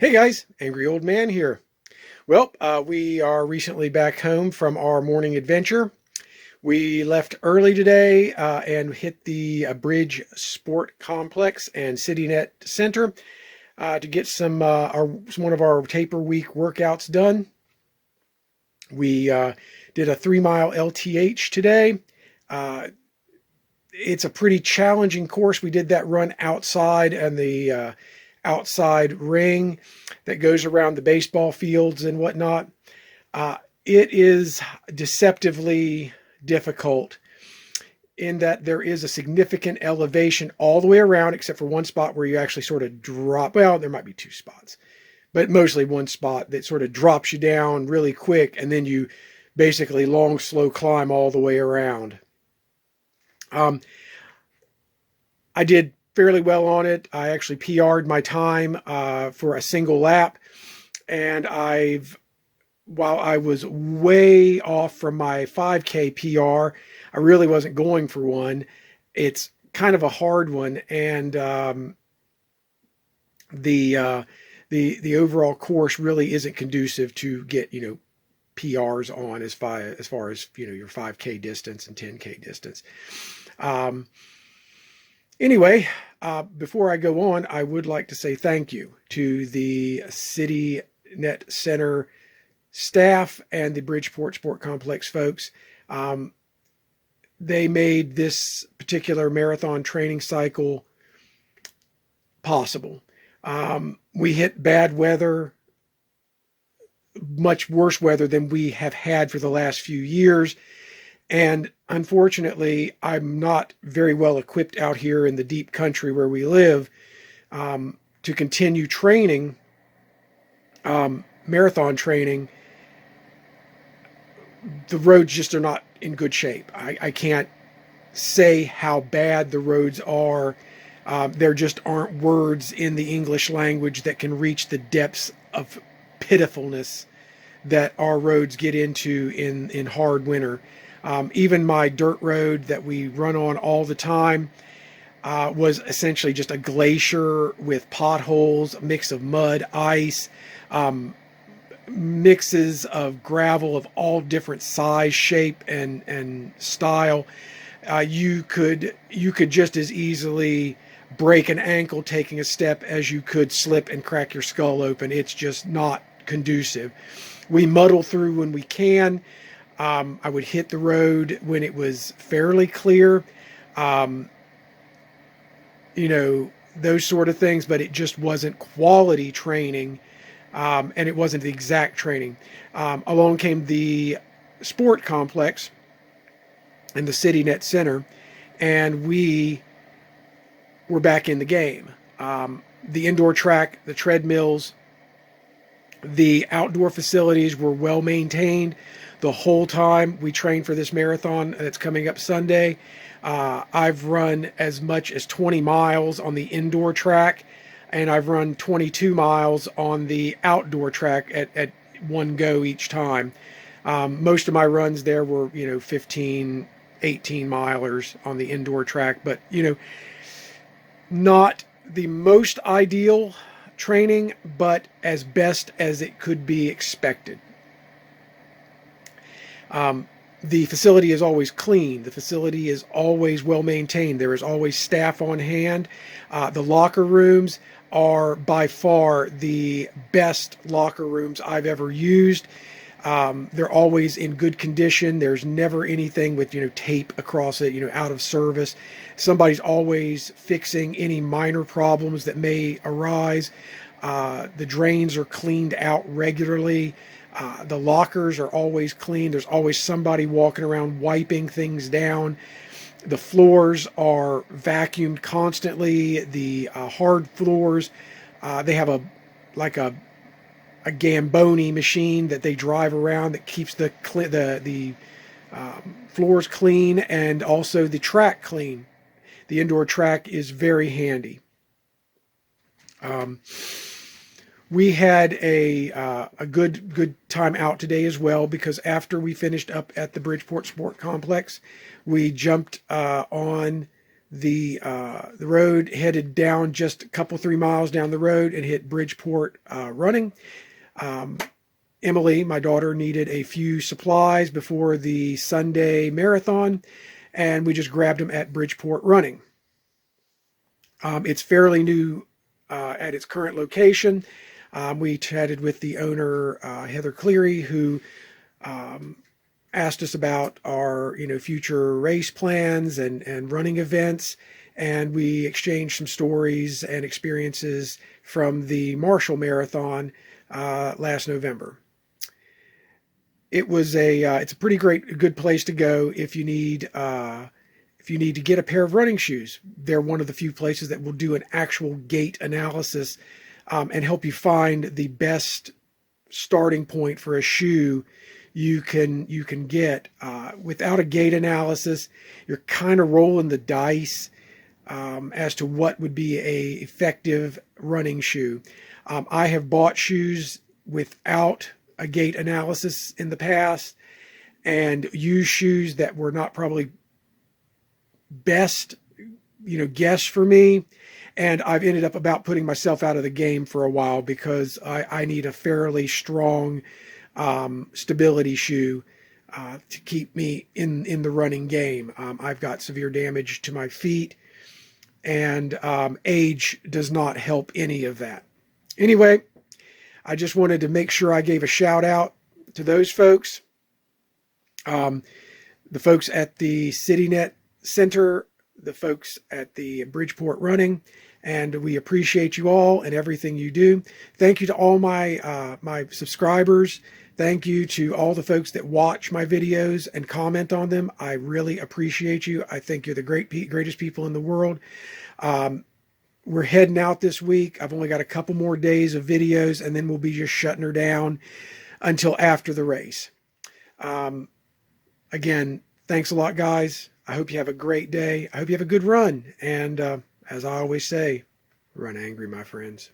Hey guys, Angry Old Man here. Well, we are recently back home from our morning adventure. We left early today and hit the Bridgeport complex and CityNet Center to get one of our taper week workouts done. We did a 3 mile LTH today. Uh, it's a pretty challenging course. We did that run outside and the outside ring that goes around the baseball fields and whatnot. It is deceptively difficult in that there is a significant elevation all the way around, except for one spot where you actually sort of drop. Well, there might be two spots, but mostly one spot that sort of drops you down really quick, and then you basically long, slow climb all the way around. I did fairly well on it. I actually PR'd my time for a single lap, and while I was way off from my 5K PR, I really wasn't going for one. It's kind of a hard one, and the overall course really isn't conducive to get PRs on as far as your 5K distance and 10K distance. Anyway, before I go on, I would like to say thank you to the CityNet Center staff and the Bridgeport Sport Complex folks. They made this particular marathon training cycle possible. We hit bad weather, much worse weather than we have had for the last few years. And unfortunately, I'm not very well equipped out here in the deep country where we live to continue training, marathon training. The roads just are not in good shape. I can't say how bad the roads are. There just aren't words in the English language that can reach the depths of pitifulness that our roads get into in hard winter. Even my dirt road that we run on all the time was essentially just a glacier with potholes, a mix of mud, ice, mixes of gravel of all different size, shape, and style. You could just as easily break an ankle taking a step as you could slip and crack your skull open. It's just not conducive. We muddle through when we can. I would hit the road when it was fairly clear, those sort of things, but it just wasn't quality training, and it wasn't the exact training. Along came the sport complex and the CityNet Center, and we were back in the game. The indoor track, the treadmills, the outdoor facilities were well maintained the whole time we trained for this marathon that's coming up Sunday. I've run as much as 20 miles on the indoor track, and I've run 22 miles on the outdoor track at one go each time. Most of my runs there were 15, 18 milers on the indoor track, but not the most ideal training, but as best as it could be expected. The facility is always clean. The facility is always well maintained. There is always staff on hand. The locker rooms are by far the best locker rooms I've ever used. They're always in good condition. There's never anything with tape across it, out of service. Somebody's always fixing any minor problems that may arise. The drains are cleaned out regularly. The lockers are always clean. There's always somebody walking around wiping things down. The floors are vacuumed constantly. The hard floors, they have a Gamboni machine that they drive around that keeps the floors clean and also the track clean. The indoor track is very handy. We had a good time out today as well, because after we finished up at the Bridgeport Sport Complex, we jumped on the road, headed down just a couple 3 miles down the road, and hit Bridgeport running. Emily, my daughter, needed a few supplies before the Sunday marathon, and we just grabbed them at Bridgeport running. It's fairly new at its current location. We chatted with the owner, Heather Cleary, who asked us about our future race plans and running events, and we exchanged some stories and experiences from the Marshall Marathon last November. It's a pretty good place to go if you need to get a pair of running shoes. They're one of the few places that will do an actual gait analysis and help you find the best starting point for a shoe you can get. Without a gait analysis, you're kind of rolling the dice as to what would be a effective running shoe. I have bought shoes without a gait analysis in the past and used shoes that were not probably best guess for me, and I've ended up about putting myself out of the game for a while because I need a fairly strong stability shoe to keep me in the running game. I've got severe damage to my feet, and age does not help any of that. Anyway, I just wanted to make sure I gave a shout out to those folks, the folks at the CityNet Center, the folks at the Bridgeport Running, and we appreciate you all and everything you do. Thank you to all my my subscribers. Thank you to all the folks that watch my videos and comment on them. I really appreciate you. I think you're the greatest people in the world. We're heading out this week. I've only got a couple more days of videos, and then we'll be just shutting her down until after the race. Again, thanks a lot, guys. I hope you have a great day. I hope you have a good run. And as I always say, run angry, my friends.